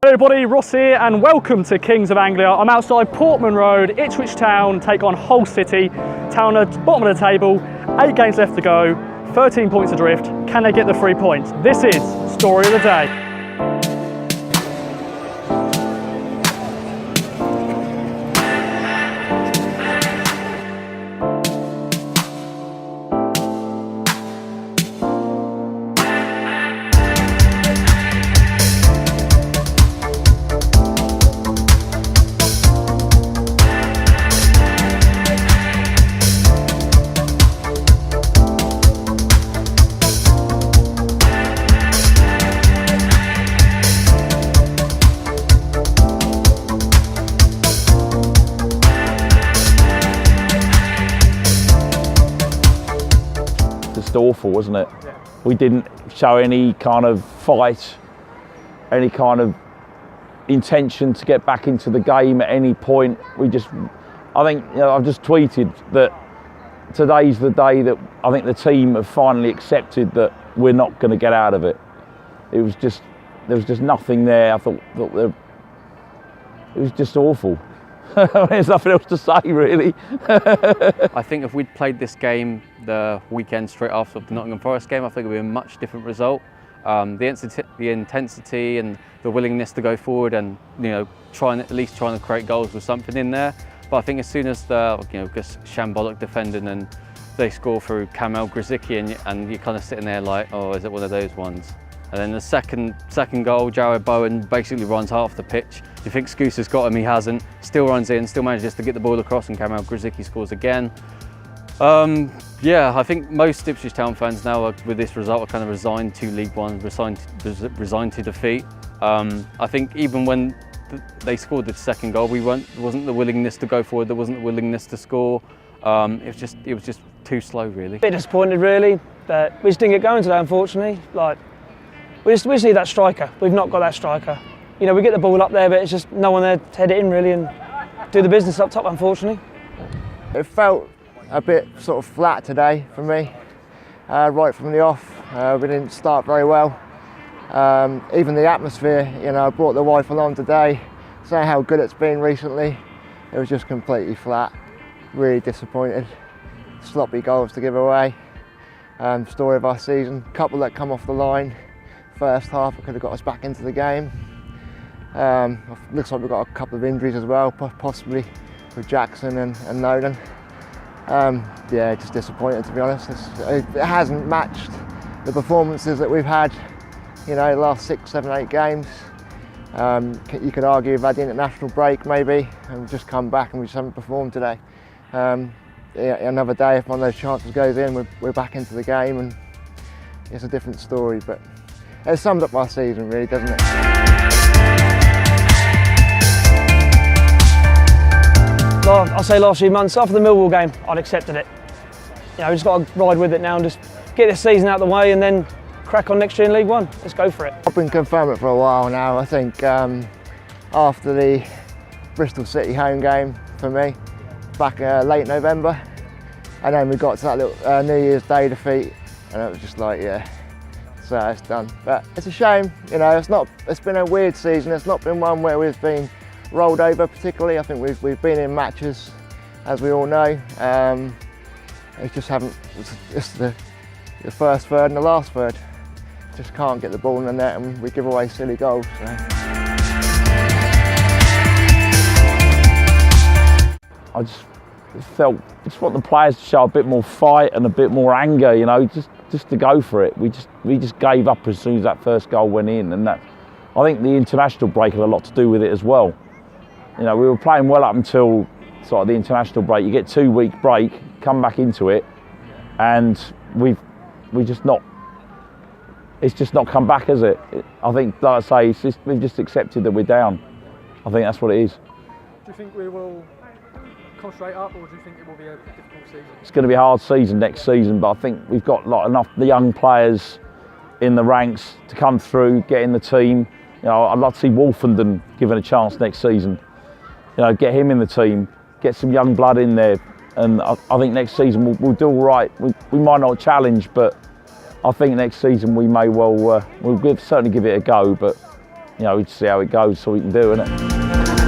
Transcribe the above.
Hello everybody, Ross here and welcome to Kings of Anglia. I'm outside Portman Road, Ipswich Town take on Hull City. Town at the bottom of the table, 8 games left to go, 13 points adrift. Can they get the 3 points? This is Story of the Day. Just awful, wasn't it? Yeah. We didn't show any kind of fight, any kind of intention to get back into the game at any point. I think, I've just tweeted that today's the day that I think the team have finally accepted that we're not going to get out of it. There was just nothing there. I thought it was just awful. There's nothing else to say, really. I think if we'd played this game the weekend straight after the Nottingham Forest game, I think it would be a much different result. The intensity and the willingness to go forward and at least trying to create goals with something in there. But I think as soon as just shambolic defending and they score through Kamil Grosicki and you're kind of sitting there like, oh, is it one of those ones? And then the second goal, Jared Bowen basically runs half the pitch. You think Scouse has got him, he hasn't. Still runs in, still manages to get the ball across, and Kamil Grosicki scores again. I think most Ipswich Town fans now, with this result, are kind of resigned to League One, resigned to defeat. I think even when they scored the second goal, there wasn't the willingness to go forward, there wasn't the willingness to score. It was just too slow, really. A bit disappointed, really, but we just didn't get going today, unfortunately. We just need that striker. We've not got that striker. We get the ball up there, but it's just no one there to head it in really and do the business up top, unfortunately. It felt a bit sort of flat today for me, right from the off. We didn't start very well. Even the atmosphere, I brought the wife along today, saying how good it's been recently. It was just completely flat, really disappointed. Sloppy goals to give away. Story of our season, couple that come off the line. First half, it could have got us back into the game. Looks like we've got a couple of injuries as well, possibly with Jackson and Nolan. Just disappointed, to be honest. It hasn't matched the performances that we've had, the last 6, 7, 8 games. You could argue we've had the international break maybe, and we've just come back and we just haven't performed today. Another day, if one of those chances goes in, we're back into the game, and it's a different story. But it sums up my season, really, doesn't it? I'll say last few months, after the Millwall game, I'd accepted it. We just got to ride with it now and just get this season out of the way and then crack on next year in League One. Let's go for it. I've been confirming it for a while now. I think after the Bristol City home game for me, back late November, and then we got to that little New Year's Day defeat, and it was just like, yeah. So it's done, but it's a shame. It's been a weird season. It's not been one where we've been rolled over particularly. I think we've been in matches, as we all know. It's the first third and the last third. Just can't get the ball in the net, and we give away silly goals. So. I just want the players to show a bit more fight and a bit more anger, just to go for it. We just gave up as soon as that first goal went in, and I think the international break had a lot to do with it as well. We were playing well up until sort of the international break. You get 2-week break, come back into it, and it's just not come back, has it? I think, like I say, we've just accepted that we're down. I think that's what it is. Do you think we will come straight up, or do you think it will be a difficult season? It's going to be a hard season next season, but I think we've got enough the young players in the ranks to come through, get in the team. I'd love to see Wolfenden given a chance next season. Get him in the team, get some young blood in there, and I think next season we'll do all right. We might not challenge, but I think next season we may well, certainly give it a go, but you know, we just see how it goes, so we can do, innit?